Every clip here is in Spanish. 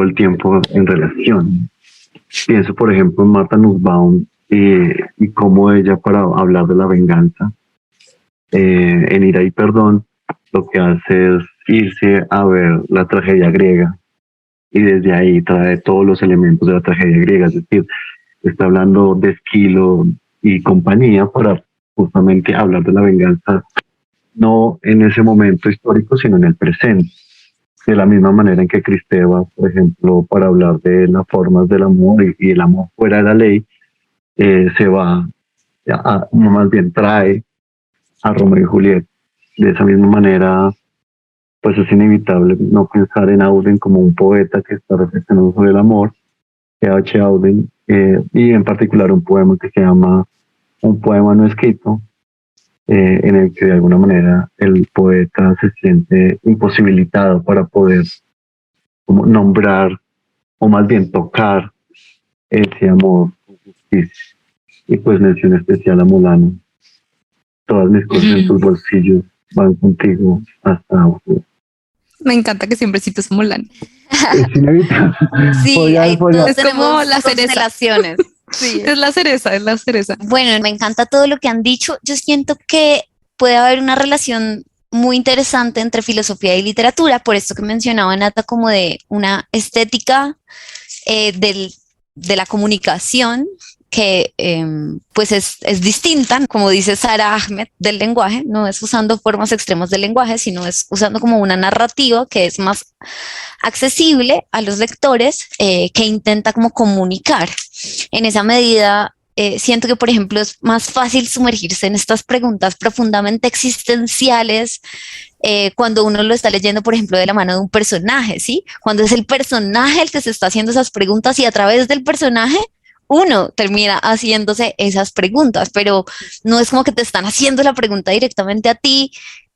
el tiempo en relación. Pienso, por ejemplo, en Martha Nussbaum y cómo ella, para hablar de la venganza, en Ira y Perdón, lo que hace es irse a ver la tragedia griega y desde ahí trae todos los elementos de la tragedia griega, es decir, está hablando de Esquilo y compañía para justamente hablar de la venganza, no en ese momento histórico, sino en el presente. De la misma manera en que Kristeva, por ejemplo, para hablar de las formas del amor y el amor fuera de la ley, se va, más bien trae a Romeo y Julieta. De esa misma manera, pues es inevitable no pensar en Auden como un poeta que está reflexionando sobre el amor, H. Auden, y en particular un poema que se llama Un poema no escrito, en el que de alguna manera el poeta se siente imposibilitado para poder como nombrar o más bien tocar ese amor con justicia. Y pues mención especial a Molano. Todas mis cosas en tus bolsillos van contigo hasta abajo. Me encanta que siempre cites Molano. Es inevitable. Sí, ahí todos tenemos como la cereza. constelaciones. Sí. Es la cereza. Bueno, me encanta todo lo que han dicho. Yo siento que puede haber una relación muy interesante entre filosofía y literatura, por esto que mencionaba Nata, como de una estética de la comunicación que pues es distinta, como dice Sara Ahmed, del lenguaje. No es usando formas extremas del lenguaje, sino es usando como una narrativa que es más accesible a los lectores, que intenta como comunicar. En esa medida, siento que, por ejemplo, es más fácil sumergirse en estas preguntas profundamente existenciales cuando uno lo está leyendo, por ejemplo, de la mano de un personaje, ¿sí? Cuando es el personaje el que se está haciendo esas preguntas y a través del personaje uno termina haciéndose esas preguntas, pero no es como que te están haciendo la pregunta directamente a ti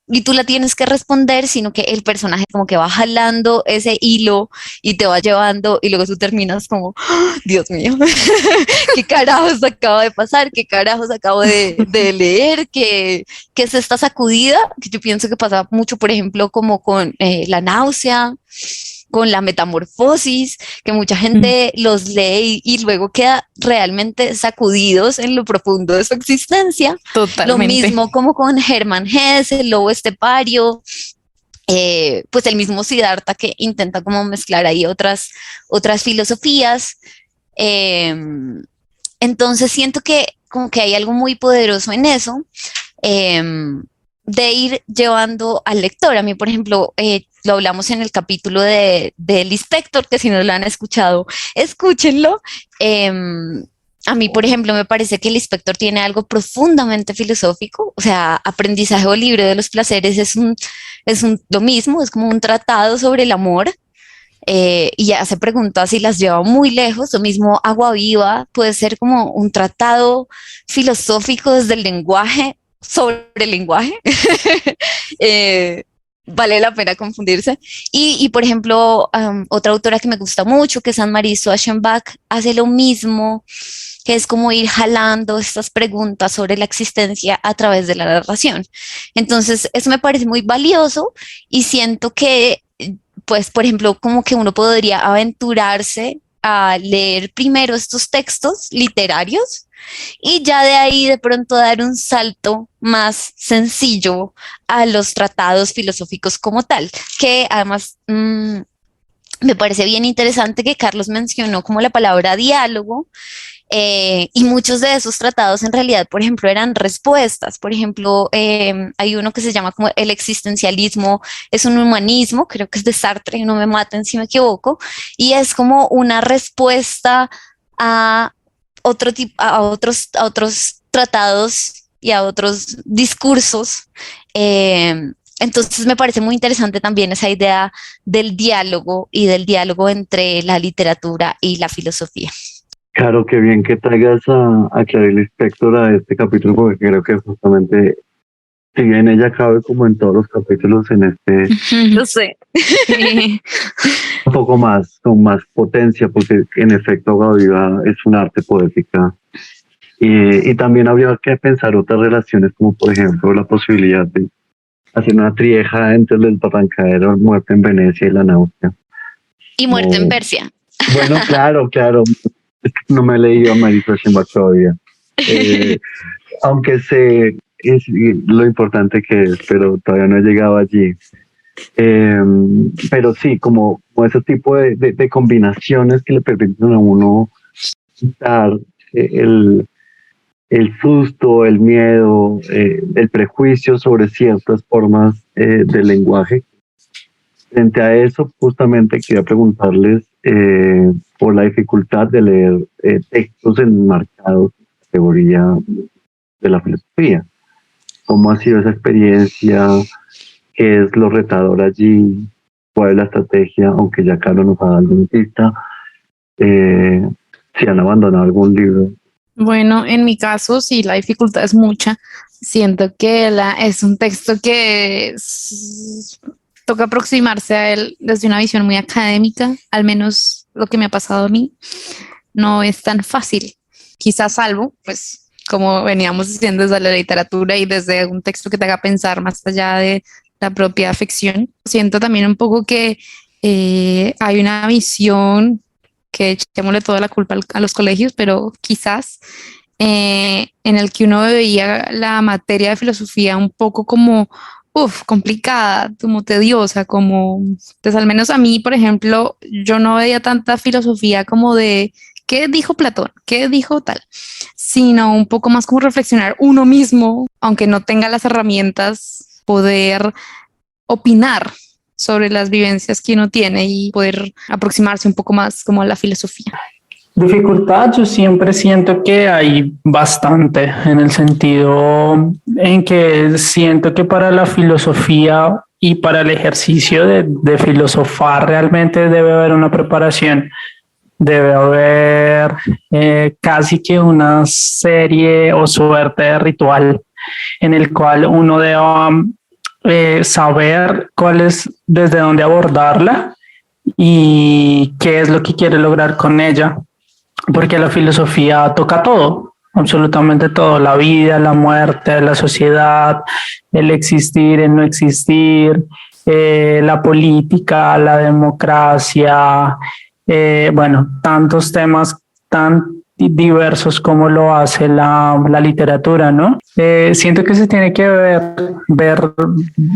y tú la tienes que responder, sino que el personaje como que va jalando ese hilo y te va llevando y luego tú terminas como, ¡oh, Dios mío! ¿Qué carajos acaba de pasar? ¿Qué carajos acabo de leer? ¿Qué es esta sacudida? Que yo pienso que pasa mucho, por ejemplo, como con la náusea, con la metamorfosis, que mucha gente los lee y luego queda realmente sacudidos en lo profundo de su existencia. Totalmente. Lo mismo como con Hermann Hesse, el lobo estepario, pues el mismo Siddhartha, que intenta como mezclar ahí otras filosofías. Entonces siento que como que hay algo muy poderoso en eso, de ir llevando al lector. A mí, por ejemplo, lo hablamos en el capítulo del Inspector, que si no lo han escuchado, escúchenlo. A mí, por ejemplo, me parece que el Inspector tiene algo profundamente filosófico. O sea, Aprendizaje o Libre de los Placeres es lo mismo, es como un tratado sobre el amor. Y hace preguntas y las lleva muy lejos. Lo mismo Agua Viva puede ser como un tratado filosófico desde el lenguaje, sobre el lenguaje. Vale la pena confundirse. Y por ejemplo, otra autora que me gusta mucho, que es Anne-Marie Schwarzenbach, hace lo mismo, que es como ir jalando estas preguntas sobre la existencia a través de la narración. Entonces, eso me parece muy valioso y siento que, pues, por ejemplo, como que uno podría aventurarse a leer primero estos textos literarios y ya de ahí de pronto dar un salto más sencillo a los tratados filosóficos como tal, que además me parece bien interesante que Carlos mencionó como la palabra diálogo. Y muchos de esos tratados en realidad, por ejemplo, eran respuestas. Por ejemplo, hay uno que se llama como El existencialismo es un humanismo, creo que es de Sartre, no me maten si me equivoco, y es como una respuesta a otros tratados y a otros discursos. Entonces me parece muy interesante también esa idea del diálogo y del diálogo entre la literatura y la filosofía. Claro, qué bien que traigas a Clarice Lispector a este capítulo, porque creo que justamente, si bien ella cabe como en todos los capítulos en este, Lo sé. un poco más, con más potencia, porque en efecto Agua Viva es un arte poética. Y también habría que pensar otras relaciones, como por ejemplo la posibilidad de hacer una trieja entre el Barrancadero, Muerte en Venecia y la náusea. Y Muerte en como, Persia. bueno, claro, no me he leído a Mary Schwarzenbach todavía. Eh, Aunque sé lo importante que es, pero todavía no he llegado allí. Eh, pero sí, como ese tipo de combinaciones que le permiten a uno dar el susto, el miedo, el prejuicio sobre ciertas formas del lenguaje. Frente a eso, justamente quería preguntarles por la dificultad de leer textos enmarcados en la categoría de la filosofía. ¿Cómo ha sido esa experiencia? ¿Qué es lo retador allí? ¿Cuál es la estrategia? Aunque ya Carlos nos ha dado alguna pista. Si han abandonado algún libro. Bueno, en mi caso, sí, la dificultad es mucha. Siento que es un texto que toca aproximarse a él desde una visión muy académica, al menos lo que me ha pasado a mí. No es tan fácil, quizás salvo, pues, como veníamos diciendo, desde la literatura y desde un texto que te haga pensar más allá de la propia ficción. Siento también un poco que hay una visión que echémosle toda la culpa a los colegios, pero quizás en el que uno veía la materia de filosofía un poco como complicada, como tediosa, como, pues al menos a mí, por ejemplo, yo no veía tanta filosofía como de qué dijo Platón, qué dijo tal, sino un poco más como reflexionar uno mismo, aunque no tenga las herramientas, poder opinar sobre las vivencias que uno tiene y poder aproximarse un poco más como a la filosofía. Dificultad, yo siempre siento que hay bastante, en el sentido en que siento que para la filosofía y para el ejercicio de filosofar realmente debe haber una preparación, debe haber casi que una serie o suerte de ritual en el cual uno deba saber cuál es, desde dónde abordarla y qué es lo que quiere lograr con ella. Porque la filosofía toca todo, absolutamente todo, la vida, la muerte, la sociedad, el existir, el no existir, la política, la democracia, bueno, tantos temas tan diversos como lo hace la literatura, ¿no? Siento que se tiene que ver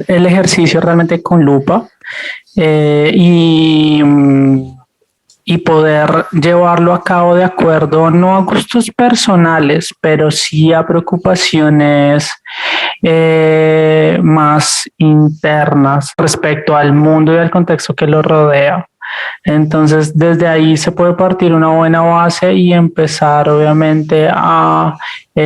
el ejercicio realmente con lupa y poder llevarlo a cabo de acuerdo no a gustos personales, pero sí a preocupaciones más internas respecto al mundo y al contexto que lo rodea. Entonces, desde ahí se puede partir una buena base y empezar, obviamente, a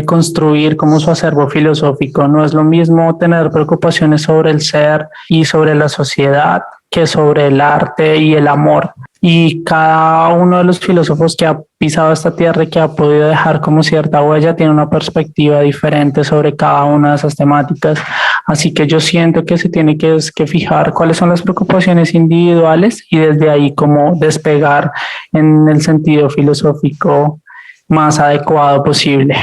construir como su acervo filosófico. No es lo mismo tener preocupaciones sobre el ser y sobre la sociedad que sobre el arte y el amor. Y cada uno de los filósofos que ha pisado esta tierra y que ha podido dejar como cierta huella tiene una perspectiva diferente sobre cada una de esas temáticas. Así que yo siento que se tiene que fijar cuáles son las preocupaciones individuales y desde ahí como despegar en el sentido filosófico más adecuado posible.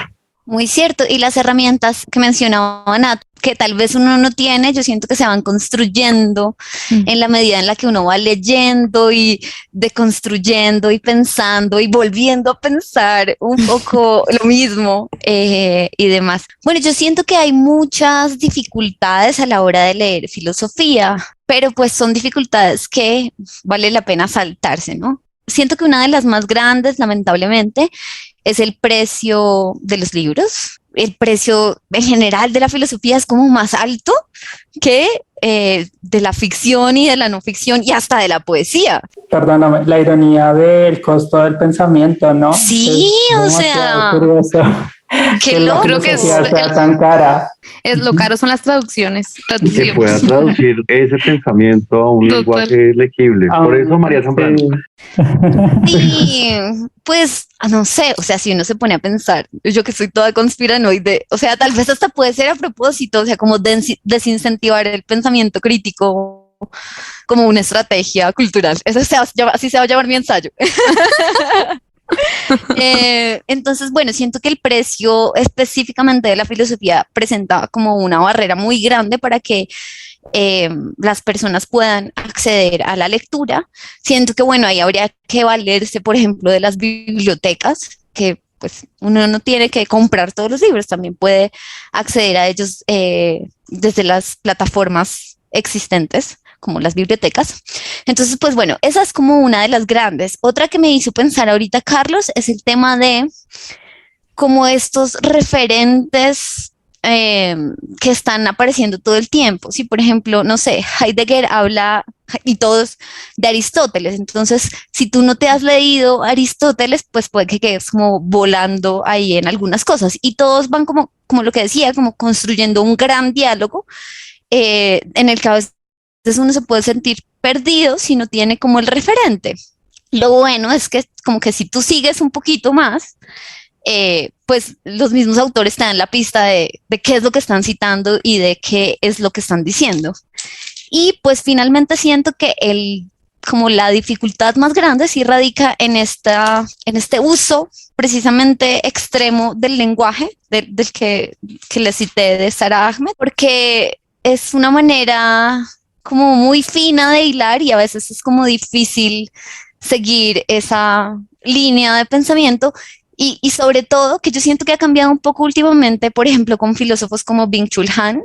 Muy cierto. Y las herramientas que mencionaba Nat, que tal vez uno no tiene, yo siento que se van construyendo en la medida en la que uno va leyendo y deconstruyendo y pensando y volviendo a pensar un poco lo mismo y demás. Bueno, yo siento que hay muchas dificultades a la hora de leer filosofía, pero pues son dificultades que vale la pena saltarse, ¿no? Siento que una de las más grandes, lamentablemente, es el precio de los libros. El precio en general de la filosofía es como más alto que de la ficción y de la no ficción y hasta de la poesía. Perdóname, la ironía del costo del pensamiento, ¿no? Sí, o sea, que loco, creo que sea tan cara. Es lo caro son las traducciones. Que pueda traducir ese pensamiento a un lenguaje legible. Por eso María Zambrano. Sí, pues no sé, o sea, si uno se pone a pensar, yo que soy toda conspiranoide, o sea, tal vez hasta puede ser a propósito, o sea, como desincentivar el pensamiento crítico como una estrategia cultural. Así se va a llamar mi ensayo. Entonces, bueno, siento que el precio específicamente de la filosofía presenta como una barrera muy grande para que las personas puedan acceder a la lectura. Siento que, bueno, ahí habría que valerse, por ejemplo, de las bibliotecas, que pues uno no tiene que comprar todos los libros, también puede acceder a ellos desde las plataformas existentes, como las bibliotecas. Entonces, pues bueno, esa es como una de las grandes. Otra que me hizo pensar ahorita, Carlos, es el tema de cómo estos referentes que están apareciendo todo el tiempo. Si, por ejemplo, no sé, Heidegger habla, y todos, de Aristóteles. Entonces, si tú no te has leído Aristóteles, pues puede que quedes como volando ahí en algunas cosas. Y todos van como lo que decía, como construyendo un gran diálogo en el que a veces uno se puede sentir perdido si no tiene como el referente. Lo bueno es que como que si tú sigues un poquito más, pues los mismos autores te dan la pista de qué es lo que están citando y de qué es lo que están diciendo. Y pues finalmente siento que como la dificultad más grande sí radica en este uso precisamente extremo del lenguaje, del que les cité de Sara Ahmed, porque es una manera como muy fina de hilar y a veces es como difícil seguir esa línea de pensamiento. Y sobre todo, que yo siento que ha cambiado un poco últimamente, por ejemplo, con filósofos como Byung-Chul Han,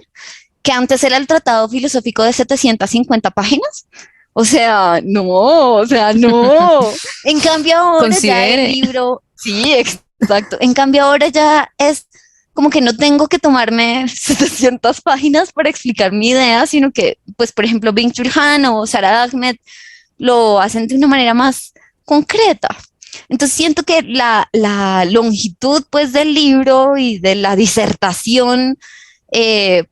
que antes era el tratado filosófico de 750 páginas. O sea, no. En cambio ahora ya el libro, sí, exacto. En cambio ahora ya es como que no tengo que tomarme 700 páginas para explicar mi idea, sino que, pues, por ejemplo, Byung-Chul Han o Sara Ahmed lo hacen de una manera más concreta. Entonces siento que la longitud pues del libro y de la disertación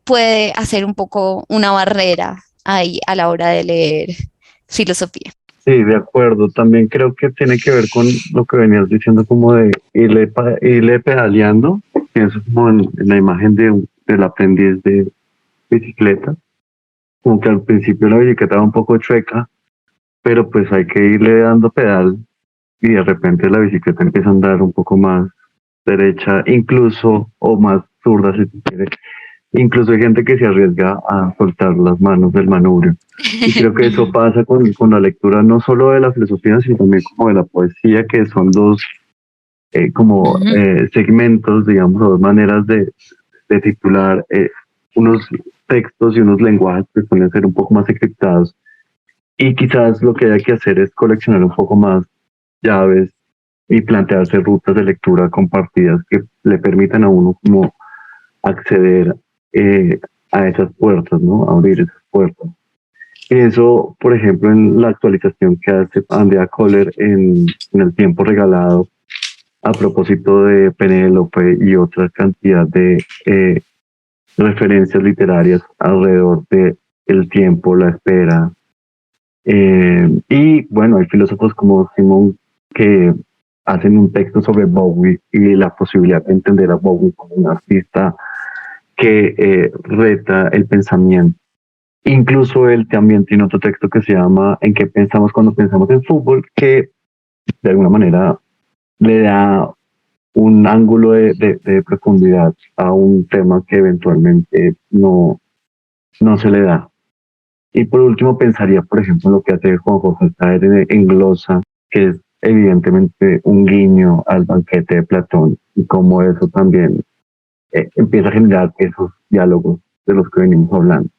puede hacer un poco una barrera ahí a la hora de leer filosofía. Sí, de acuerdo. También creo que tiene que ver con lo que venías diciendo como de irle pedaleando. Pienso como en la imagen del aprendiz de bicicleta. Como que al principio la bicicleta va un poco chueca, pero pues hay que irle dando pedal y de repente la bicicleta empieza a andar un poco más derecha, incluso, o más zurda si se quiere. Incluso hay gente que se arriesga a soltar las manos del manubrio. Y creo que eso pasa con la lectura no solo de la filosofía, sino también como de la poesía, que son dos segmentos, digamos, o dos maneras de titular unos textos y unos lenguajes que suelen ser un poco más encriptados. Y quizás lo que hay que hacer es coleccionar un poco más llaves y plantearse rutas de lectura compartidas que le permitan a uno como acceder a esas puertas, ¿no? Abrir esas puertas. Pienso, por ejemplo, en la actualización que hace Andrea Kohler en El tiempo regalado a propósito de Penélope y otra cantidad de referencias literarias alrededor de el tiempo, la espera. Y bueno, hay filósofos como Simon que hacen un texto sobre Bowie y la posibilidad de entender a Bowie como un artista que reta el pensamiento. Incluso él también tiene otro texto que se llama ¿En qué pensamos cuando pensamos en fútbol?, que de alguna manera le da un ángulo de profundidad a un tema que eventualmente no se le da. Y por último pensaría, por ejemplo, en lo que hace Juan José Saer en Glosa, que es evidentemente un guiño al banquete de Platón, y cómo eso también empieza a generar esos diálogos de los que venimos hablando.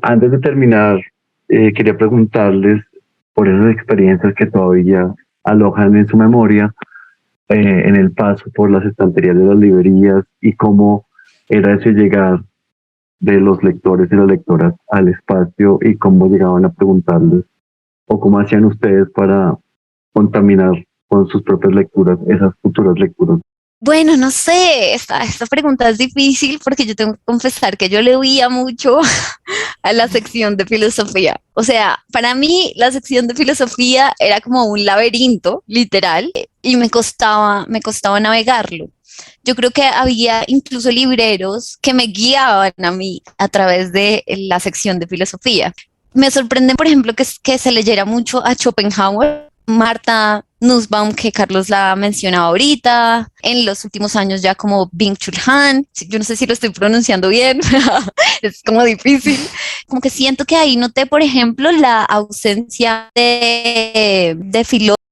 Antes de terminar, quería preguntarles por esas experiencias que todavía alojan en su memoria, en el paso por las estanterías de las librerías, y cómo era ese llegar de los lectores y las lectoras al espacio, y cómo llegaban a preguntarles o cómo hacían ustedes para contaminar con sus propias lecturas esas futuras lecturas. Bueno, no sé, esta pregunta es difícil porque yo tengo que confesar que yo le huía mucho a la sección de filosofía. O sea, para mí la sección de filosofía era como un laberinto, literal, y me costaba navegarlo. Yo creo que había incluso libreros que me guiaban a mí a través de la sección de filosofía. Me sorprende, por ejemplo, que se leyera mucho a Schopenhauer, Marta Nussbaum, que Carlos la mencionaba ahorita, en los últimos años ya como Byung-Chul Han, yo no sé si lo estoy pronunciando bien, es como difícil, como que siento que ahí noté, por ejemplo, la ausencia de filósofos